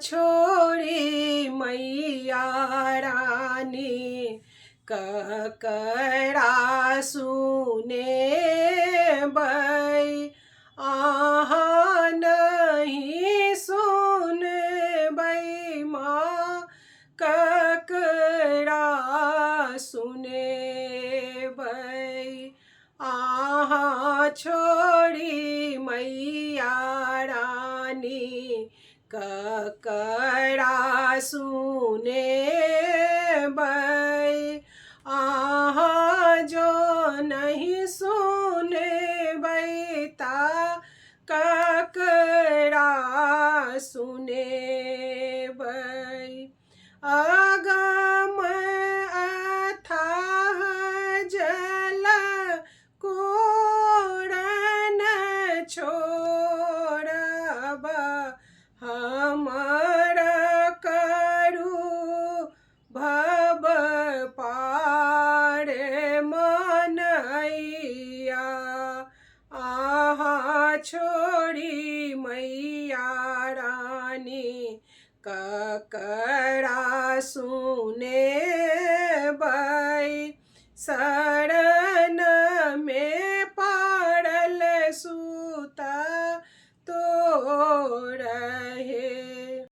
छोड़ी मैया रानी ककरा सुने बई। आहाँ नहीं सुन बई माँ ककरा सुने बई। आहाँ छोड़ी मैया रानी ककरा सुने बई। आहाँ जो नहीं सुने बई ता ककरा सुने बई। अगम अथाह जल कोरन छोड़ब हमर करू भव पार मनैया। आहाँ छोड़ी मैया रानी ककरा सुने बई। सर